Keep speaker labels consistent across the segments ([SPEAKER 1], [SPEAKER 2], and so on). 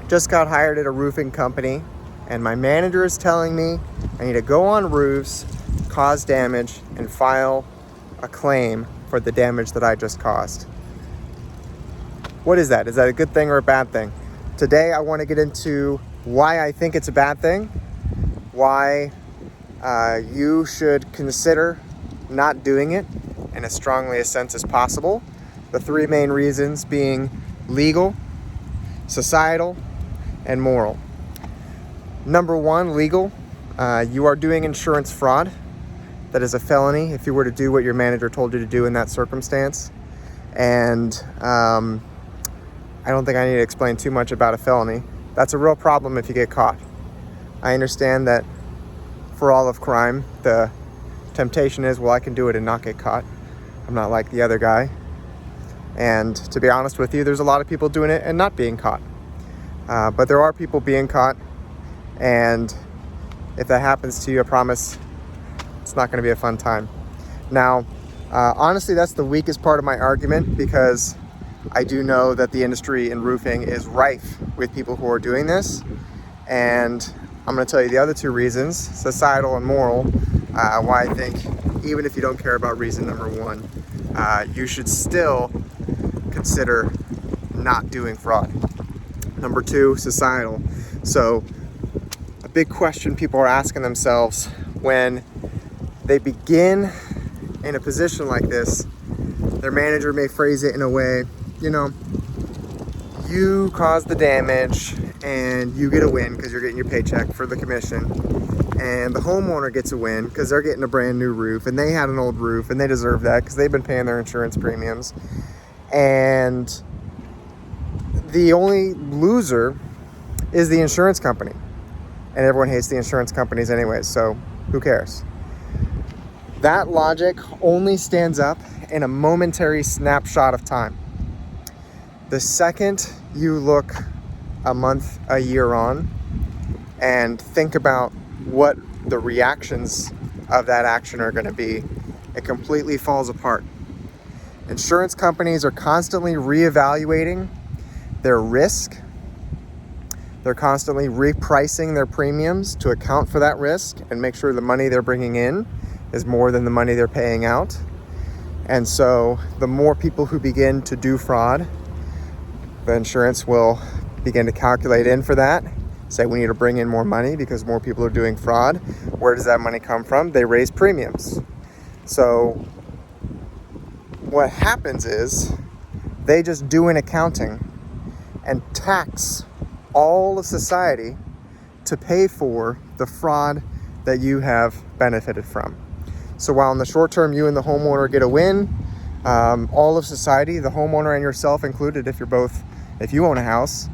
[SPEAKER 1] just got hired at a roofing company, and my manager is telling me I need to go on roofs, cause damage, and file a claim for the damage that I just caused. What is that? Is that a good thing or a bad thing? Today I want to get into why I think it's a bad thing, why you should consider not doing it in as strongly a sense as possible. The three main reasons being legal, societal, and moral. Number one, legal. You are doing insurance fraud. That is a felony if you were to do what your manager told you to do in that circumstance. And I don't think I need to explain too much about a felony. That's a real problem if you get caught. I understand that for all of crime, the temptation is, well, I can do it and not get caught. I'm not like the other guy. And to be honest with you, there's a lot of people doing it and not being caught. But there are people being caught. And if that happens to you, I promise it's not going to be a fun time. Now, honestly, that's the weakest part of my argument, because I do know that the industry in roofing is rife with people who are doing this. And I'm going to tell you the other two reasons, societal and moral, why I think even if you don't care about reason number one, you should still consider not doing fraud. Number two, societal. So a big question people are asking themselves when they begin in a position like this, their manager may phrase it in a way, you caused the damage and you get a win because you're getting your paycheck for the commission, and the homeowner gets a win because they're getting a brand new roof and they had an old roof and they deserve that because they've been paying their insurance premiums, and the only loser is the insurance company, and everyone hates the insurance companies anyways, so who cares? That logic only stands up in a momentary snapshot of time. The second you look a month, a year on, and think about what the reactions of that action are going to be, it completely falls apart. Insurance companies are constantly reevaluating their risk. They're constantly repricing their premiums to account for that risk and make sure the money they're bringing in is more than the money they're paying out. And so the more people who begin to do fraud, the insurance will begin to calculate in for that, say we need to bring in more money because more people are doing fraud. Where does that money come from? They raise premiums. So what happens is they just do an accounting and tax all of society to pay for the fraud that you have benefited from. So while in the short term you and the homeowner get a win, all of society, the homeowner and yourself included, if you own a house,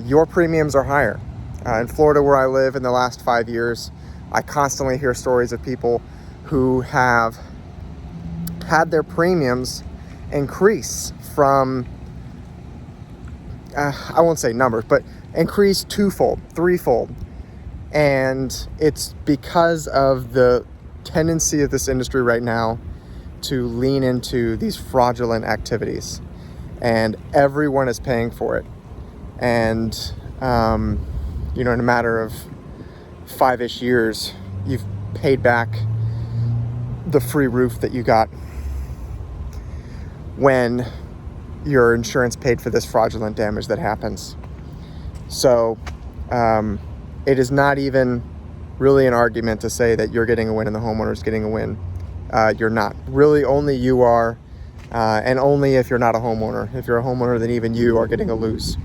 [SPEAKER 1] your premiums are higher. In Florida, where I live, in the last 5 years, I constantly hear stories of people who have had their premiums increase from, I won't say numbers, but increase twofold, threefold. And it's because of the tendency of this industry right now to lean into these fraudulent activities, and everyone is paying for it. And in a matter of 5-ish years, you've paid back the free roof that you got when your insurance paid for this fraudulent damage that happens. So it is not even really an argument to say that you're getting a win and the homeowner's getting a win. You're not. Really, only you are, and only if you're not a homeowner. If you're a homeowner, then even you are getting a lose.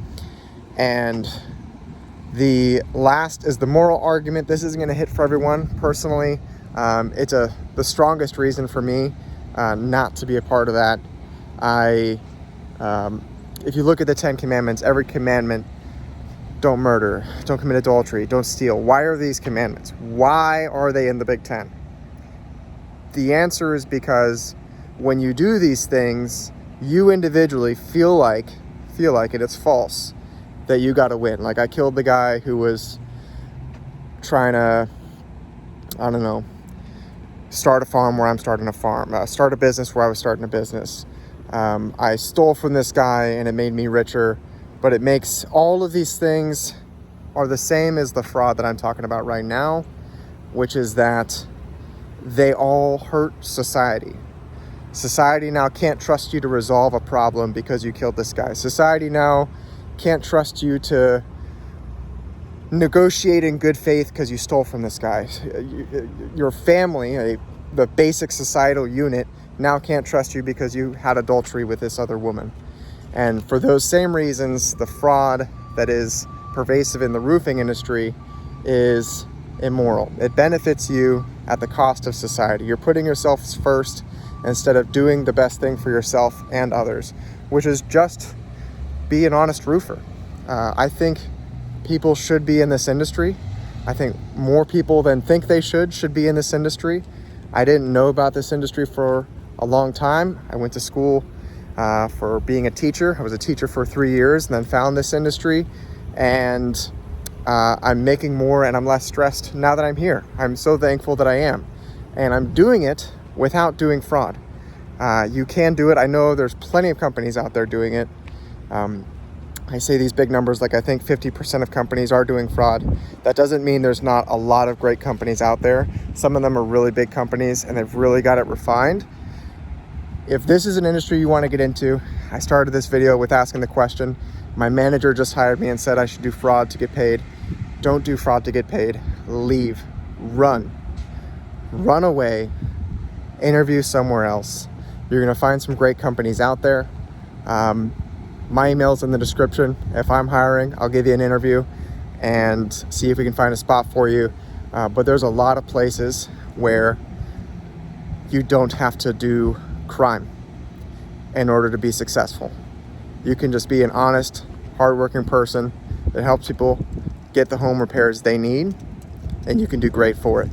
[SPEAKER 1] And the last is the moral argument. This isn't going to hit for everyone. Personally, it's the strongest reason for me not to be a part of that. If you look at the 10 commandments, every commandment, don't murder, don't commit adultery, don't steal. Why are these commandments? Why are they in the Big Ten? The answer is because when you do these things, you individually feel like it's false that you got to win. Like, I killed the guy who was trying to, start a farm where I'm starting a farm, start a business where I was starting a business. I stole from this guy and it made me richer, But it makes all of these things are the same as the fraud that I'm talking about right now, which is that they all hurt society. Society now can't trust you to resolve a problem because you killed this guy. Society now can't trust you to negotiate in good faith because you stole from this guy. Your family, the basic societal unit, now can't trust you because you had adultery with this other woman. And for those same reasons, the fraud that is pervasive in the roofing industry is immoral. It benefits you at the cost of society. You're putting yourself first instead of doing the best thing for yourself and others, which is just be an honest roofer. I think people should be in this industry. I think more people than think they should be in this industry. I didn't know about this industry for a long time. I went to school for being a teacher. I was a teacher for 3 years and then found this industry, and I'm making more and I'm less stressed now that I'm here. I'm so thankful that I am. And I'm doing it without doing fraud. You can do it. I know there's plenty of companies out there doing it. I say these big numbers, like I think 50% of companies are doing fraud. That doesn't mean there's not a lot of great companies out there. Some of them are really big companies and they've really got it refined. If this is an industry you want to get into, I started this video with asking the question. My manager just hired me and said I should do fraud to get paid. Don't do fraud to get paid. Leave. Run away, interview somewhere else. You're going to find some great companies out there. My email's in the description. If I'm hiring, I'll give you an interview and see if we can find a spot for you. But there's a lot of places where you don't have to do crime in order to be successful. You can just be an honest, hardworking person that helps people get the home repairs they need, and you can do great for it.